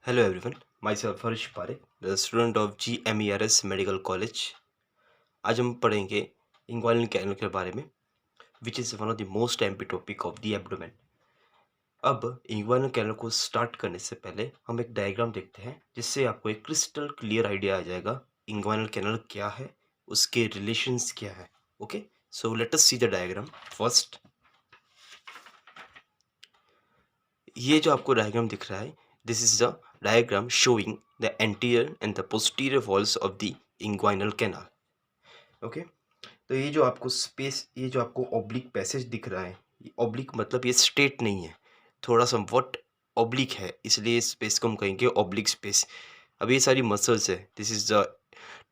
Hello everyone, myself Harish Pare, the student of GMERS medical college. आज हम पढ़ेंगे inguinal canal के बारे में, which is one of the most MP topic of the abdomen. अब inguinal canal को start करने से पहले हम एक डायग्राम देखते हैं, जिससे आपको एक क्रिस्टल क्लियर आइडिया आ जाएगा इंग्वाइनल कैनल क्या है, उसके रिलेशंस क्या है। Okay, so let us see the diagram first. ये जो आपको डायग्राम दिख रहा है, this is the diagram showing the anterior and the posterior walls of the inguinal canal. Okay, तो ये जो आपको स्पेस, ये जो आपको ऑब्लिक पैसेज दिख रहा है, ऑब्लिक मतलब ये स्ट्रेट नहीं है, थोड़ा सा वट ऑब्लिक है, इसलिए इस स्पेस को हम कहेंगे ऑब्लिक स्पेस। अब ये सारी मसल्स है, this is the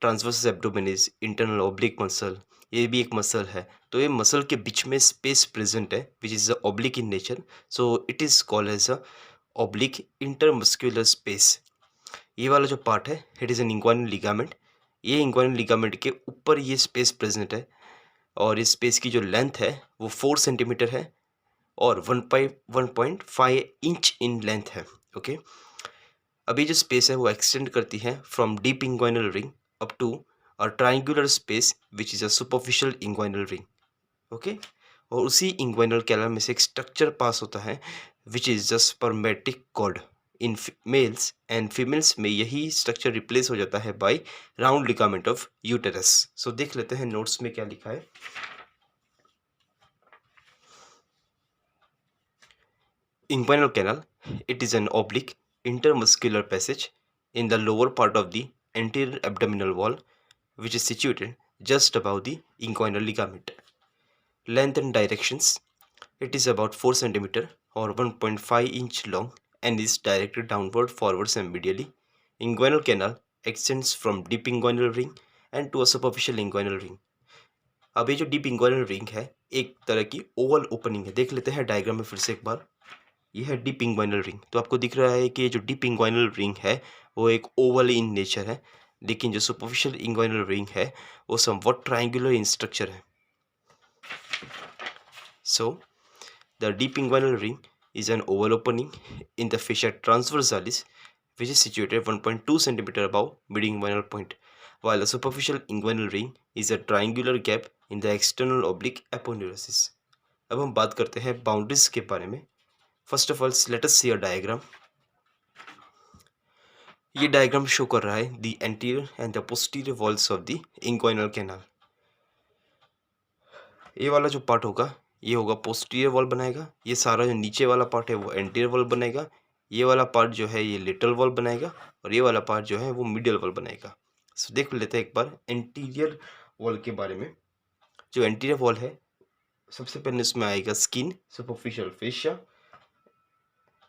transverse abdominis, internal oblique muscle, ये भी एक मसल है। तो ये मसल के बीच में स्पेस प्रेजेंट है which is the oblique in nature, so it is called as a oblique intermuscular space. ये वाला जो पार्ट है, it is an inguinal ligament. ये इंग्वाइनल लिगामेंट के ऊपर ये स्पेस प्रेजेंट है, और इस स्पेस की जो लेंथ है वो 4 सेंटीमीटर है और 1.5 इंच इन लेंथ है। ओके, अभी जो स्पेस है वो एक्सटेंड करती है from deep inguinal ring up to a triangular space which is a superficial inguinal ring. Okay, और उसी इंग्वाइनल कैनाल में से एक स्ट्रक्चर पास होता है which is the spermatic cord. In males and females में यही स्ट्रक्चर रिप्लेस हो जाता है by round ligament of uterus. So देख लेते हैं नोट्स में क्या लिखा है। Inguinal canal, it is an oblique intermuscular passage in the lower part of the anterior abdominal wall, which is situated just above the inguinal ligament. Length and directions, it is about 4 cm or 1.5 inch long and is directed downward, forwards and medially. Inguinal canal extends from deep inguinal ring and to a superficial inguinal ring. अब ये जो deep inguinal ring है, एक तरह की Oval opening है। देख लेते हैं डायग्राम में फिर से एक बार। ये है डीप इंग्वाइनल रिंग। तो आपको दिख रहा है कि ये जो डीप इंग्वाइनल रिंग है वो एक ओवल इन नेचर है, लेकिन जो सुपरफिशियल इंग्वाइनल रिंग है वो समवट ट्रायंगुलर इन स्ट्रक्चर है। So the deep inguinal ring is an oval opening in the fascia transversalis, which is situated 1.2 cm above mid-inguinal point, while a superficial inguinal ring is a triangular gap in the external oblique aponeurosis. अब हम बात करते हैं boundaries के बारे में। First of all let us see a diagram. ये diagram show कर रहा है the anterior and the posterior walls of the inguinal canal. ये वाला जो पार्ट होगा ये होगा पोस्टीरियर वॉल बनाएगा, ये सारा जो नीचे वाला पार्ट है वो एंटीरियर वॉल बनाएगा, ये वाला पार्ट जो है ये लेटरल वॉल बनाएगा, और ये वाला पार्ट जो है वो मिडियल वॉल बनाएगा। सो देख लेते हैं एक बार एंटीरियर वॉल के बारे में। जो एंटीरियर वॉल है, सबसे पहले इसमें आएगा स्किन, सुपरफिशियल फेशिया,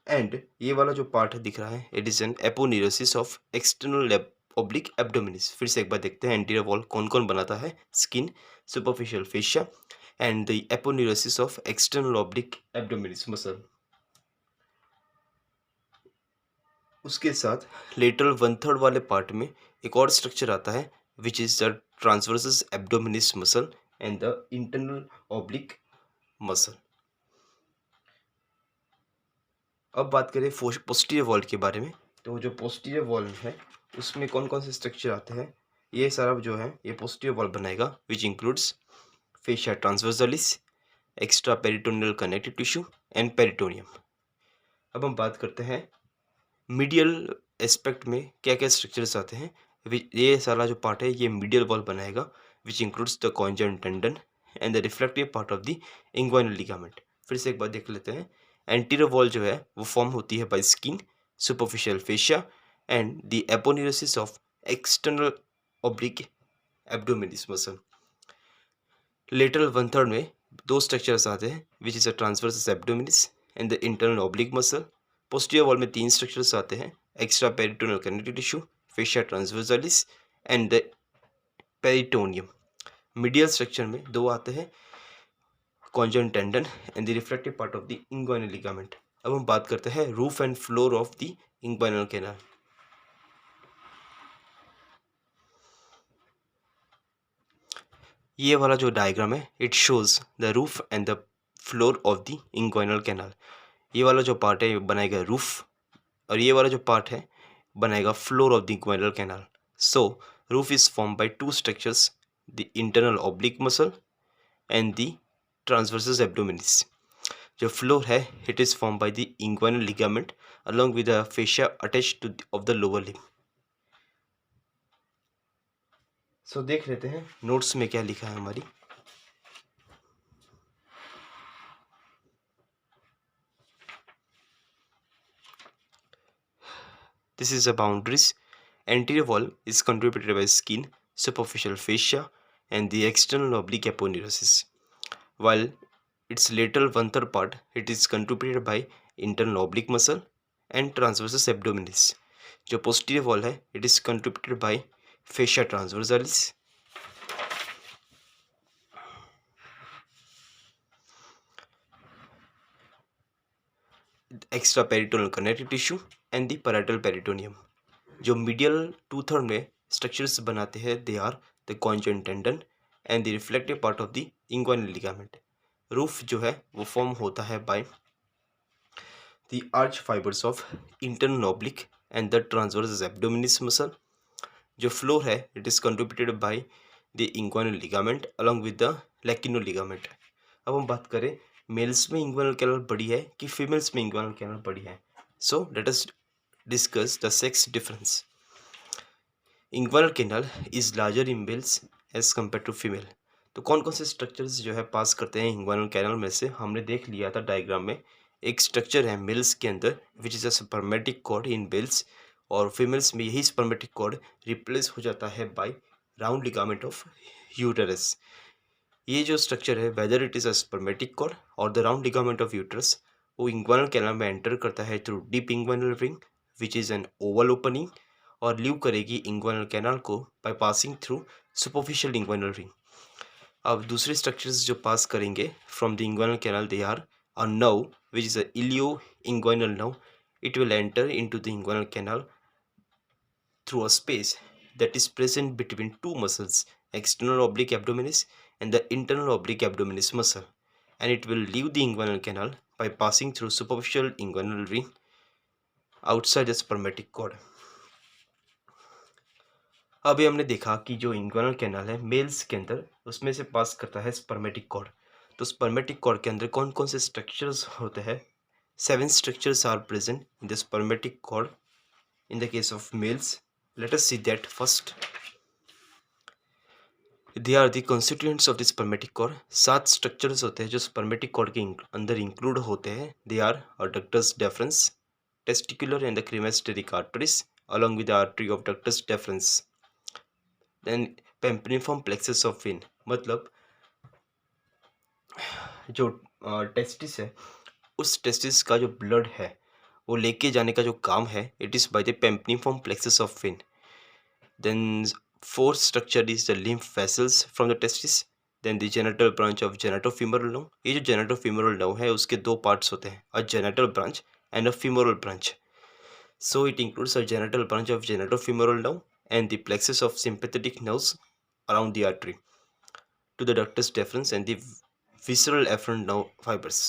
एंड ये वाला जो पार्ट दिख रहा है it is an aponeurosis of external oblique abdominis. फिर से एक बार देखते हैं एंटीरियर वॉल कौन कौन बनाता है, skin, superficial fascia and the aponeurosis of external oblique abdominis muscle. उसके साथ लेटरल 1/3 वाले पार्ट में एक और स्ट्रक्चर आता है which is the transversus abdominis muscle and the internal oblique muscle. अब बात करें पोस्टीरियर वॉल के बारे में। तो जो पोस्टीरियर वॉल है उसमें कौन कौन से स्ट्रक्चर आते हैं, ये सारा जो है ये पोस्टीरियर वॉल बनाएगा, which includes fascia transversalis, extra peritoneal connective tissue and peritoneum. अब हम बात करते हैं मीडियल एस्पेक्ट में क्या क्या स्ट्रक्चर्स आते हैं। ये सारा जो पार्ट है ये मीडियल वॉल बनाएगा, which includes the conjoint tendon and the reflective part of the inguinal ligament. फिर से एक बार देख लेते हैं। एंटीरियर वॉल जो है वो फॉर्म होती है by skin, superficial fascia and the aponeurosis of external oblique abdominis muscle. Lateral 1/3 में दो स्ट्रक्चर्स आते हैं, which is a transversus abdominis and the internal oblique muscle. Posterior wall में 3 स्ट्रक्चर्स आते हैं, extra peritoneal connective tissue, fascia transversalis and the peritoneum. Medial structure में 2 आते हैं, conjoint tendon and the reflective part of the inguinal ligament. अब हम बात करते हैं roof and floor of the inguinal canal. ये वाला जो डायग्राम है it shows the roof and the floor of the inguinal canal. ये वाला जो पार्ट है ये बनाएगा रूफ, और ये वाला जो पार्ट है बनाएगा floor of the inguinal canal. So roof is form by two structures, the internal oblique muscle and the transversus abdominis. जो फ्लोर है it is form by the inguinal ligament along with the fascia attached to of the lower limb। सो देख लेते हैं notes में क्या लिखा है हमारी। This is the boundaries. Anterior wall is contributed by skin, superficial fascia, and the external oblique aponeurosis, while its lateral one-third part it is contributed by internal oblique muscle and transversus abdominis। जो posterior wall है it is contributed by fascia transversalis, extra peritoneal connective tissue and the parietal peritoneum। जो medial two third में structures बनाते हैं they are the conjoint tendon and the reflective part of the inguinal ligament. Roof जो है वो form होता है by the arch fibres of internal oblique and the transverse abdominis muscle. जो floor है it is contributed by the inguinal ligament along with the lacunar ligament. अब हम बात करें मेल्स में इंग्वाइनल कैनाल बड़ी है कि फीमेल्स में इंग्वाइनल कैनाल बड़ी है। So let us discuss the sex difference. Inguinal canal is larger in males as compare to female. तो कौन कौन से स्ट्रक्चर्स जो है पास करते हैं इंग्वाइनल कैनाल में से हमने देख लिया था डायग्राम में। एक स्ट्रक्चर है मेल्स के अंदर which is a spermatic cord in males, और फीमेल्स में यही स्पर्मेटिक कॉर्ड रिप्लेस हो जाता है by round ligament of uterus. ये जो स्ट्रक्चर है whether it is a spermatic cord और the round ligament of uterus, वो इंग्वाइनल कैनाल में एंटर करता है through deep inguinal ring which is an oval opening, और लीव करेगी इंग्वाइनल कैनाल को by passing through superficial inguinal ring. अब दूसरे स्ट्रक्चर्स जो पास करेंगे from the inguinal canal they are a nerve which is a ilio inguinal nerve. It will enter into the inguinal canal through a space that is present between two muscles, external oblique abdominis and the internal oblique abdominis muscle, and it will leave the inguinal canal by passing through superficial inguinal ring outside the spermatic cord। अभी हमने देखा कि जो inguinal canal है males के अंदर उसमें से पास करता है स्पर्मेटिक कॉर्ड। तो स्पर्मेटिक कॉर्ड के अंदर कौन कौन से स्ट्रक्चर्स होते हैं? 7 structures are present in the spermatic cord in the case of males। Let us see that first। They are the constituents of the spermatic cord. 7 structures होते हैं जो स्पर्मेटिक कॉर्ड के अंदर इंक्लूड होते हैं। They are ductus deferens, testicular and the cremasteric arteries along with the artery of ductus deferens। Then pampiniform plexus of vein, मतलब जो testis है उस टेस्टिस का जो ब्लड है वो लेके जाने का जो काम है it is by the pampiniform plexus of vein. Then fourth structure is the lymph vessels from the testis। Then the genital branch of genitofemoral nerve। ये जो genitofemoral nerve है उसके दो parts होते हैं, a genital branch and a femoral branch। So it includes a genital branch of genitofemoral nerve and the plexus of sympathetic nerves around the artery to the ductus deferens and the visceral afferent nerve fibers।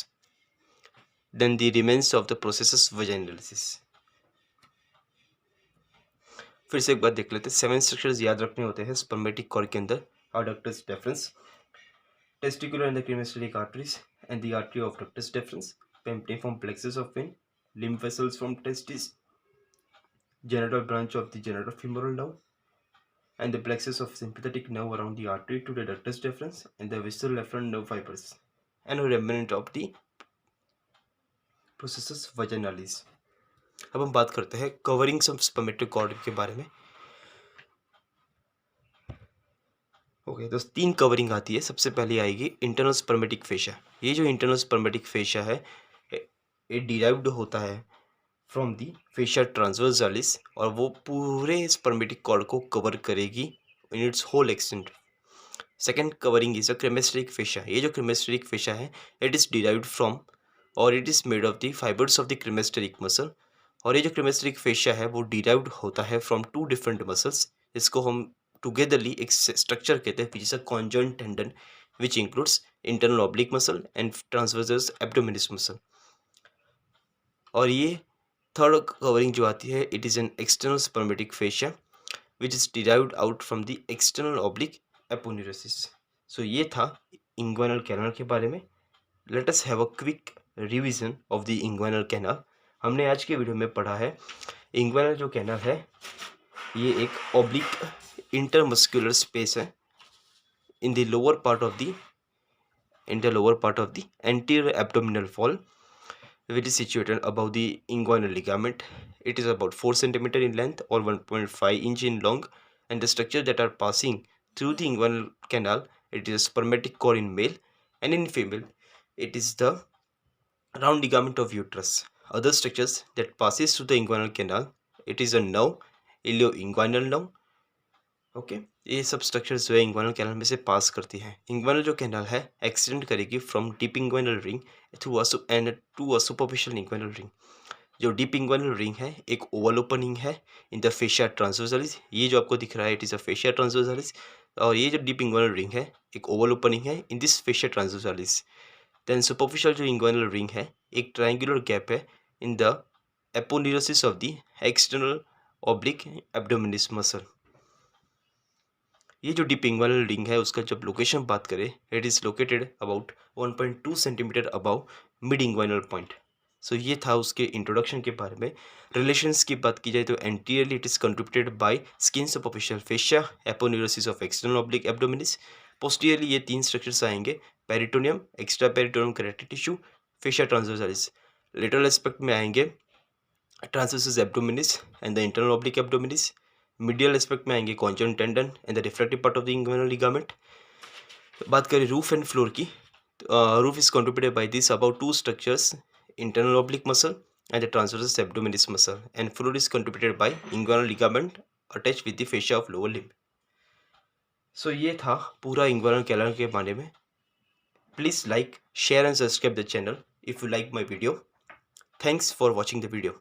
Then the remains of the processus vaginalis। फिर से एक बार देख लेते हैं। 7 structures याद रखने होते हैं स्पर्मेटिक कॉर्ड के अंदर। Ductus deferens, testicular and the cremasteric arteries and the artery of ductus deferens, pampiniform plexus of vein, lymph vessels from testis, genital branch of the genitofemoral nerve and the plexus of sympathetic nerve around the artery to the ductus deferens and the visceral afferent nerve fibers and a remnant of the processus vaginalis। अब हम बात करते हैं coverings of spermatic cord के बारे में। Okay तो 3 covering आती है। सबसे पहले आएगी इंटरनल स्पर्मेटिक फेशिया। ये जो इंटरनल स्पर्मेटिक फेशिया है ये डिराइव्ड होता है फ्रॉम दी फेशिया ट्रांसवर्सालिस और वो पूरे स्पर्मेटिक कॉर्ड को कवर करेगी in its whole extent. Second covering is a cremasteric fascia. ये जो क्रेमेस्टेरिक फेशिया है इट इज़ डिराइव्ड फ्रॉम और it is made of the fibres of the cremasteric muscle. और ये जो क्रेमेस्टेरिक फेशिया है वो डिराइव्ड होता है फ्रॉम 2 डिफरेंट मसल्स। इसको हम टुगेदरली एक स्ट्रक्चर कहते हैं which is a conjoint tendon which includes internal oblique muscle and transversus abdominis muscle. और ये थर्ड कवरिंग जो आती है, it is an external spermatic fascia which is derived out from the external oblique aponeurosis. So ये था inguinal canal के बारे में। Let us have a quick revision of the inguinal canal. हमने आज के वीडियो में पढ़ा है इंग्वाइनल जो कैनाल है ये एक ऑब्लिक इंटरमस्कुलर स्पेस है in the lower part of the anterior abdominal wall, which is situated above the inguinal ligament. It is about 4 centimeter in length or 1.5 inch in long, and the structures that are passing through the inguinal canal, it is a spermatic cord in male, and in female it is the round ligament of uterus. Other structures that passes through the inguinal canal, it is a nerve, ilioinguinal nerve. Okay ये सब structures जो है inguinal canal में से पास करती हैं। Inguinal जो canal है एक्सटेंड करेगी from deep inguinal ring to a superficial inguinal ring. जो डीप इंग्वाइनल रिंग है एक ओवल ओपनिंग है इन द फेशिया ट्रांसवर्सालिस। ये जो आपको दिख रहा है इट इज़ अ फेशिया ट्रांसवर्सालिस, और ये जो डीप इंग्वाइनल रिंग है एक ओवल ओपनिंग है in this fascia transversalis. Then superficial जो इंग्वाइनल रिंग है एक ट्रायंगुलर गैप है in the aponeurosis of the external oblique abdominis muscle. ये जो डीप इंग्वाइनल रिंग है उसका जब लोकेशन बात करें, it is located about 1.2 centimetre above mid inguinal point. So ये था उसके इंट्रोडक्शन के बारे में। रिलेशंस की बात की जाए तो anteriorly it is contributed by skin superficial fascia aponeurosis of external oblique abdominis. Posteriorly ये 3 स्ट्रक्चर्स आएंगे, peritoneum, extra peritoneum connective tissue, fascia transversalis. Lateral aspect में आएंगे transversus abdominis and the internal oblique abdominis. Medial aspect में आएंगे conjoint tendon and the reflective part of the inguinal ligament. बात करें roof and floor की, roof is contributed by this about 2 structures, internal oblique muscle and the transversus abdominis muscle, and floor is contributed by inguinal ligament attach with the fascia of lower limb. So ये था पूरा inguinal canal के बारे में। Please like, share and subscribe the channel if you like my video. Thanks for watching the video.